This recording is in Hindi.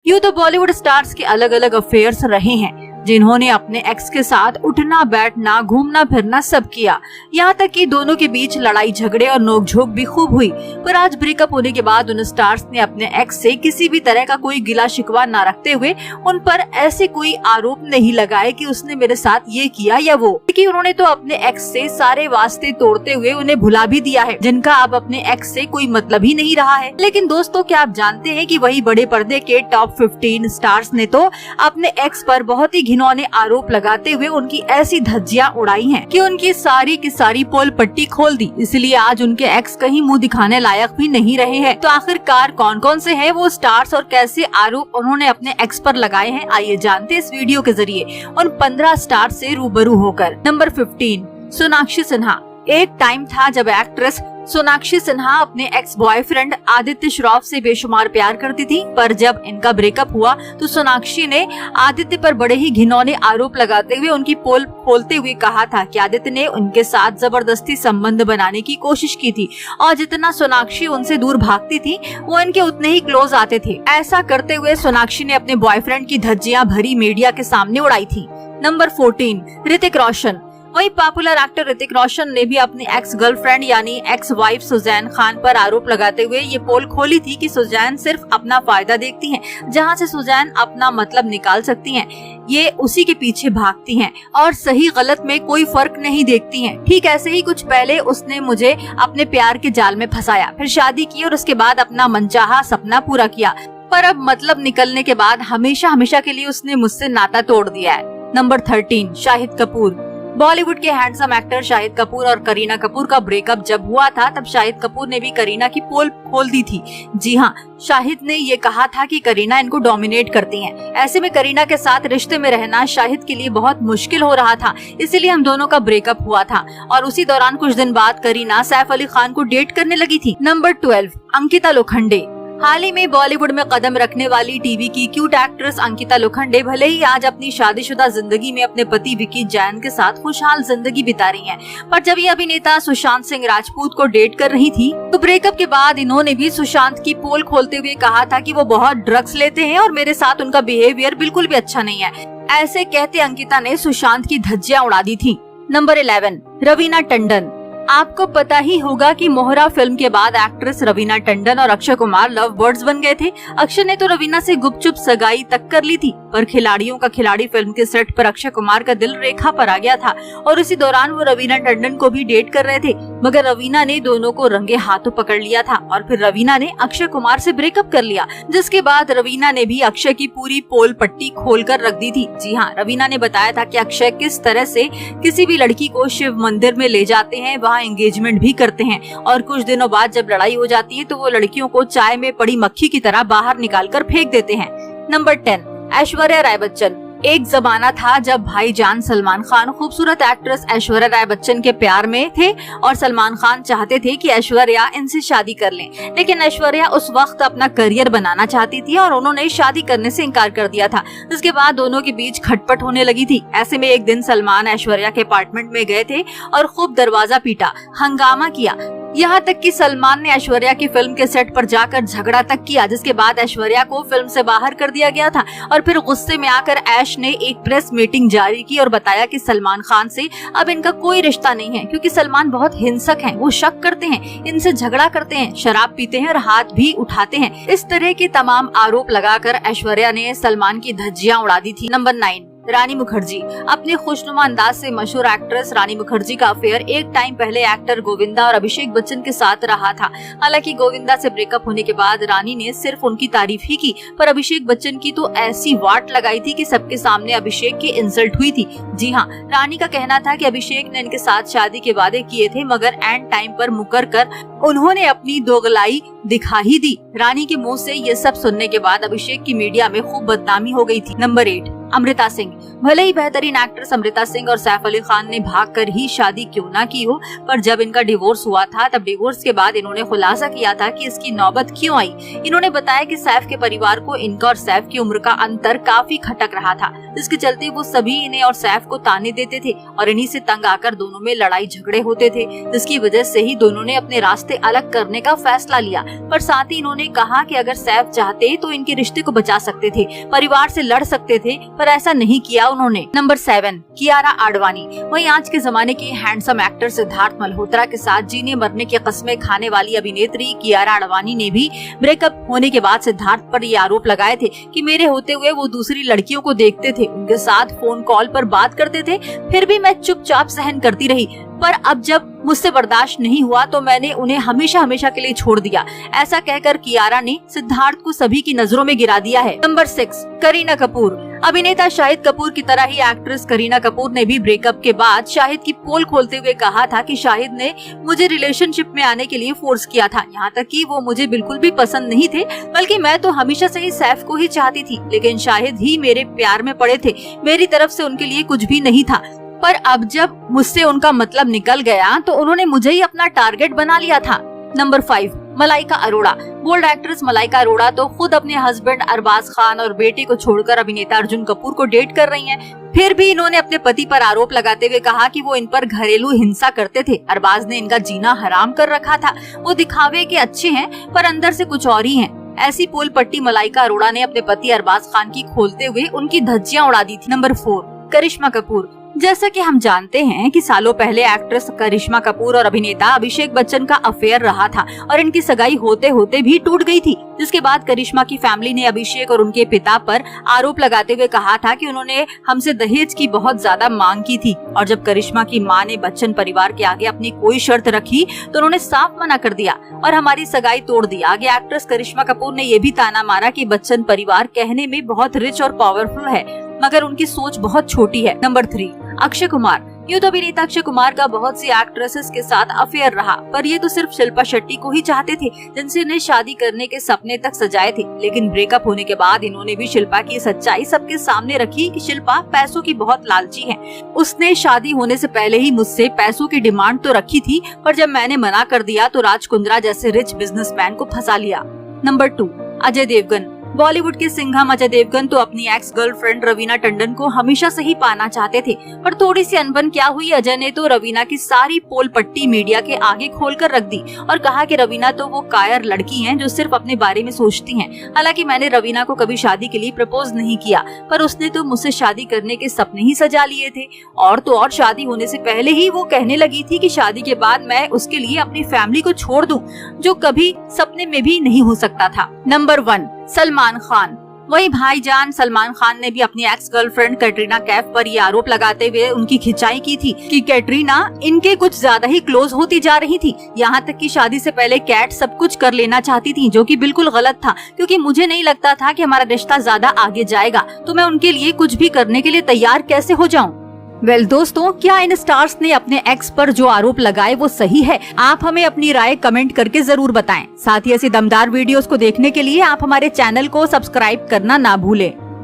यूँ तो बॉलीवुड स्टार्स के अलग अलग अफेयर्स रहे हैं, जिन्होंने अपने एक्स के साथ उठना बैठना घूमना फिरना सब किया। यहाँ तक कि दोनों के बीच लड़ाई झगड़े और नोकझोंक भी खूब हुई। पर आज ब्रेकअप होने के बाद उन स्टार्स ने अपने एक्स से किसी भी तरह का कोई गिला शिकवा न रखते हुए उन पर ऐसे कोई आरोप नहीं लगाए कि उसने मेरे साथ ये किया या वो, क्योंकि उन्होंने तो अपने एक्स से सारे वास्ते तोड़ते हुए उन्हें भुला भी दिया है, जिनका अब अपने एक्स से कोई मतलब ही नहीं रहा है। लेकिन दोस्तों, क्या आप जानते हैं कि वही बड़े पर्दे के टॉप 15 स्टार्स ने तो अपने एक्स पर बहुत ही घिनौने आरोप लगाते हुए उनकी ऐसी धज्जियां उड़ाई हैं कि उनकी सारी की सारी पोल पट्टी खोल दी। इसलिए आज उनके एक्स कहीं मुंह दिखाने लायक भी नहीं रहे हैं। तो आखिरकार कौन कौन से हैं वो स्टार्स और कैसे आरोप उन्होंने अपने एक्स पर लगाए हैं, आइए जानते हैं इस वीडियो के जरिए उन 15 स्टार से रूबरू होकर। नंबर 15, सोनाक्षी सिन्हा। एक टाइम था जब एक्ट्रेस सोनाक्षी सिन्हा अपने एक्स बॉयफ्रेंड आदित्य श्रॉफ से बेशुमार प्यार करती थी। पर जब इनका ब्रेकअप हुआ तो सोनाक्षी ने आदित्य पर बड़े ही घिनौने आरोप लगाते हुए उनकी पोल खोलते हुए कहा था कि आदित्य ने उनके साथ जबरदस्ती संबंध बनाने की कोशिश की थी और जितना सोनाक्षी उनसे दूर भागती थी वो इनके उतने ही क्लोज आते थे। ऐसा करते हुए सोनाक्षी ने अपने बॉयफ्रेंड की धज्जियां भरी मीडिया के सामने उड़ाई थी। नंबर 14, ऋतिक रोशन। वही पॉपुलर एक्टर ऋतिक रोशन ने भी अपनी एक्स गर्लफ्रेंड यानी एक्स वाइफ सुजैन खान पर आरोप लगाते हुए ये पोल खोली थी कि सुजैन सिर्फ अपना फायदा देखती हैं, जहां से सुजैन अपना मतलब निकाल सकती हैं, ये उसी के पीछे भागती हैं और सही गलत में कोई फर्क नहीं देखती हैं। ठीक ऐसे ही कुछ पहले उसने मुझे अपने प्यार के जाल में फंसाया, फिर शादी की और उसके बाद अपना मनचाहा सपना पूरा किया, पर अब मतलब निकलने के बाद हमेशा हमेशा के लिए उसने मुझसे नाता तोड़ दिया है। नंबर 13, शाहिद कपूर। बॉलीवुड के हैंडसम एक्टर शाहिद कपूर और करीना कपूर का ब्रेकअप जब हुआ था तब शाहिद कपूर ने भी करीना की पोल खोल दी थी। जी हाँ, शाहिद ने ये कहा था कि करीना इनको डोमिनेट करती हैं। ऐसे में करीना के साथ रिश्ते में रहना शाहिद के लिए बहुत मुश्किल हो रहा था, इसीलिए हम दोनों का ब्रेकअप हुआ था और उसी दौरान कुछ दिन बाद करीना सैफ अली खान को डेट करने लगी थी। नंबर 12, अंकिता लोखंडे। हाल ही में बॉलीवुड में कदम रखने वाली टीवी की क्यूट एक्ट्रेस अंकिता लोखंडे भले ही आज अपनी शादीशुदा जिंदगी में अपने पति विकी जैन के साथ खुशहाल जिंदगी बिता रही हैं, पर जब ये अभिनेता सुशांत सिंह राजपूत को डेट कर रही थी तो ब्रेकअप के बाद इन्होंने भी सुशांत की पोल खोलते हुए कहा था कि वो बहुत ड्रग्स लेते हैं और मेरे साथ उनका बिहेवियर बिल्कुल भी अच्छा नहीं है। ऐसे कहते अंकिता ने सुशांत की धज्जियां उड़ा दी थी। नंबर 11, रवीना टंडन। आपको पता ही होगा कि मोहरा फिल्म के बाद एक्ट्रेस रवीना टंडन और अक्षय कुमार लव बर्ड्स बन गए थे। अक्षय ने तो रवीना से गुपचुप सगाई तक कर ली थी, पर खिलाड़ियों का खिलाड़ी फिल्म के सेट पर अक्षय कुमार का दिल रेखा पर आ गया था और इसी दौरान वो रवीना टंडन को भी डेट कर रहे थे, मगर रवीना ने दोनों को रंगे हाथों पकड़ लिया था और फिर रवीना ने अक्षय कुमार से ब्रेकअप कर लिया, जिसके बाद रवीना ने भी अक्षय की पूरी पोल पट्टी खोल कर रख दी थी। जी हाँ, रवीना ने बताया था कि अक्षय किस तरह से किसी भी लड़की को शिव मंदिर में ले जाते हैं, वहाँ एंगेजमेंट भी करते हैं और कुछ दिनों बाद जब लड़ाई हो जाती है तो वो लड़कियों को चाय में पड़ी मक्खी की तरह बाहर निकाल कर फेंक देते हैं। नंबर 10, ऐश्वर्या राय बच्चन। एक जमाना था जब भाईजान सलमान खान खूबसूरत एक्ट्रेस ऐश्वर्या राय बच्चन के प्यार में थे और सलमान खान चाहते थे कि ऐश्वर्या इनसे शादी कर लें, लेकिन ऐश्वर्या उस वक्त अपना करियर बनाना चाहती थी और उन्होंने शादी करने से इनकार कर दिया था, जिसके बाद दोनों के बीच खटपट होने लगी थी। ऐसे में एक दिन सलमान ऐश्वर्या के अपार्टमेंट में गए थे और खूब दरवाजा पीटा, हंगामा किया, यहाँ तक कि सलमान ने ऐश्वर्या की फिल्म के सेट पर जाकर झगड़ा तक किया, जिसके बाद ऐश्वर्या को फिल्म से बाहर कर दिया गया था और फिर गुस्से में आकर ऐश ने एक प्रेस मीटिंग जारी की और बताया कि सलमान खान से अब इनका कोई रिश्ता नहीं है, क्योंकि सलमान बहुत हिंसक हैं, वो शक करते हैं, इनसे झगड़ा करते हैं, शराब पीते हैं और हाथ भी उठाते हैं। इस तरह के तमाम आरोप लगाकर ऐश्वर्या ने सलमान की धज्जियां उड़ा दी थी। नंबर 9, रानी मुखर्जी। अपने खुशनुमा अंदाज से मशहूर एक्ट्रेस रानी मुखर्जी का अफेयर एक टाइम पहले एक्टर गोविंदा और अभिषेक बच्चन के साथ रहा था। हालांकि गोविंदा से ब्रेकअप होने के बाद रानी ने सिर्फ उनकी तारीफ ही की, पर अभिषेक बच्चन की तो ऐसी वाट लगाई थी कि सबके सामने अभिषेक की इंसल्ट हुई थी। जी हाँ, रानी का कहना था कि अभिषेक ने इनके साथ शादी के वादे किए थे, मगर एंड टाइम पर मुकर कर उन्होंने अपनी दोगलाई दिखा ही दी। रानी के मुँह से ये सब सुनने के बाद अभिषेक की मीडिया में खूब बदनामी हो गई थी। नंबर 8, अमृता सिंह। भले ही बेहतरीन एक्ट्रेस अमृता सिंह और सैफ अली खान ने भागकर ही शादी क्यों ना की हो, पर जब इनका डिवोर्स हुआ था तब डिवोर्स के बाद इन्होंने खुलासा किया था कि इसकी नौबत क्यों आई। इन्होंने बताया कि सैफ के परिवार को इनका और सैफ की उम्र का अंतर काफी खटक रहा था, जिसके चलते वो सभी इन्हें और सैफ को ताने देते थे और इन्हीं से तंग आकर दोनों में लड़ाई झगड़े होते थे, जिसकी वजह से ही दोनों ने अपने रास्ते अलग करने का फैसला लिया। पर साथ ही इन्होंने कहा कि अगर सैफ चाहते तो इनके रिश्ते को बचा सकते थे, परिवार से लड़ सकते थे, पर ऐसा नहीं किया उन्होंने। नंबर 7, कियारा आडवाणी। वहीं आज के जमाने की हैंडसम एक्टर सिद्धार्थ मल्होत्रा के साथ जीने मरने की कस्में खाने वाली अभिनेत्री कियारा आडवाणी ने भी ब्रेकअप होने के बाद सिद्धार्थ पर ये आरोप लगाए थे कि मेरे होते हुए वो दूसरी लड़कियों को देखते थे, उनके साथ फोन कॉल पर बात करते थे, फिर भी मैं चुपचाप सहन करती रही, पर अब जब मुझसे बर्दाश्त नहीं हुआ तो मैंने उन्हें हमेशा हमेशा के लिए छोड़ दिया। ऐसा कहकर कियारा ने सिद्धार्थ को सभी की नजरों में गिरा दिया है। नंबर 6, करीना कपूर। अभिनेता शाहिद कपूर की तरह ही एक्ट्रेस करीना कपूर ने भी ब्रेकअप के बाद शाहिद की पोल खोलते हुए कहा था कि शाहिद ने मुझे रिलेशनशिप में आने के लिए फोर्स किया था, यहाँ तक कि वो मुझे बिल्कुल भी पसंद नहीं थे, बल्कि मैं तो हमेशा से ही सैफ को ही चाहती थी, लेकिन शाहिद ही मेरे प्यार में पड़े थे, मेरी तरफ से उनके लिए कुछ भी नहीं था। पर अब जब मुझसे उनका मतलब निकल गया तो उन्होंने मुझे ही अपना टारगेट बना लिया था। Number 5, Malaika Arora. Bold actress Malaika Arora तो खुद अपने हस्बैंड अरबाज खान और बेटे को छोड़कर अभिनेता अर्जुन कपूर को डेट कर रही हैं। फिर भी इन्होंने अपने पति पर आरोप लगाते हुए कहा कि वो इन पर घरेलू हिंसा करते थे। अरबाज ने इनका जीना हराम कर रखा था, वो दिखावे के अच्छे हैं पर अंदर से कुछ और ही हैं। ऐसी पोल पट्टी मलाइका अरोड़ा ने अपने पति अरबाज खान की खोलते हुए उनकी धज्जियां उड़ा दी थी। नंबर 4, करिश्मा कपूर। जैसा कि हम जानते हैं कि सालों पहले एक्ट्रेस करिश्मा कपूर और अभिनेता अभिषेक बच्चन का अफेयर रहा था और इनकी सगाई होते होते भी टूट गई थी, जिसके बाद करिश्मा की फैमिली ने अभिषेक और उनके पिता पर आरोप लगाते हुए कहा था कि उन्होंने हमसे दहेज की बहुत ज्यादा मांग की थी। और जब करिश्मा की मां ने बच्चन परिवार के आगे अपनी कोई शर्त रखी तो उन्होंने साफ मना कर दिया और हमारी सगाई तोड़ दी। आगे एक्ट्रेस करिश्मा कपूर ने ये भी ताना मारा कि बच्चन परिवार कहने में बहुत रिच और पावरफुल है, मगर उनकी सोच बहुत छोटी है। नंबर 3, अक्षय कुमार। यूं तो अभिनेता अक्षय कुमार का बहुत सी एक्ट्रेसेस के साथ अफेयर रहा, पर ये तो सिर्फ शिल्पा शेट्टी को ही चाहते थे, जिनसे इन्हें शादी करने के सपने तक सजाए थे। लेकिन ब्रेकअप होने के बाद इन्होंने भी शिल्पा की सच्चाई सबके सामने रखी कि शिल्पा पैसों की बहुत लालची है। उसने शादी होने से पहले ही मुझसे पैसों की डिमांड तो रखी थी, पर जब मैंने मना कर दिया तो राज कुंद्रा जैसे रिच बिजनेसमैन को फंसा लिया। नंबर 2, अजय देवगन। बॉलीवुड के सिंघम अजय देवगन तो अपनी एक्स गर्लफ्रेंड रवीना टंडन को हमेशा से ही पाना चाहते थे, पर थोड़ी सी अनबन क्या हुई, अजय ने तो रवीना की सारी पोल पट्टी मीडिया के आगे खोलकर रख दी और कहा कि रवीना तो वो कायर लड़की हैं जो सिर्फ अपने बारे में सोचती हैं। हालांकि मैंने रवीना को कभी शादी के लिए प्रपोज नहीं किया, पर उसने तो मुझसे शादी करने के सपने ही सजा लिए थे। और तो और शादी होने से पहले ही वो कहने लगी थी कि शादी के बाद मैं उसके लिए अपनी फैमिली को छोड़ दूं, जो कभी सपने में भी नहीं हो सकता था। नंबर 1, सलमान खान। वही भाईजान सलमान खान ने भी अपनी एक्स गर्लफ्रेंड कैटरीना कैफ पर ये आरोप लगाते हुए उनकी खिंचाई की थी कि कैटरीना इनके कुछ ज्यादा ही क्लोज होती जा रही थी। यहाँ तक कि शादी से पहले कैट सब कुछ कर लेना चाहती थी, जो कि बिल्कुल गलत था, क्योंकि मुझे नहीं लगता था कि हमारा रिश्ता ज्यादा आगे जाएगा, तो मैं उनके लिए कुछ भी करने के लिए तैयार कैसे हो जाऊँ। वेल दोस्तों, क्या इन स्टार्स ने अपने एक्स पर जो आरोप लगाए वो सही है? आप हमें अपनी राय कमेंट करके जरूर बताएं। साथ ही ऐसी दमदार वीडियोस को देखने के लिए आप हमारे चैनल को सब्सक्राइब करना ना भूलें।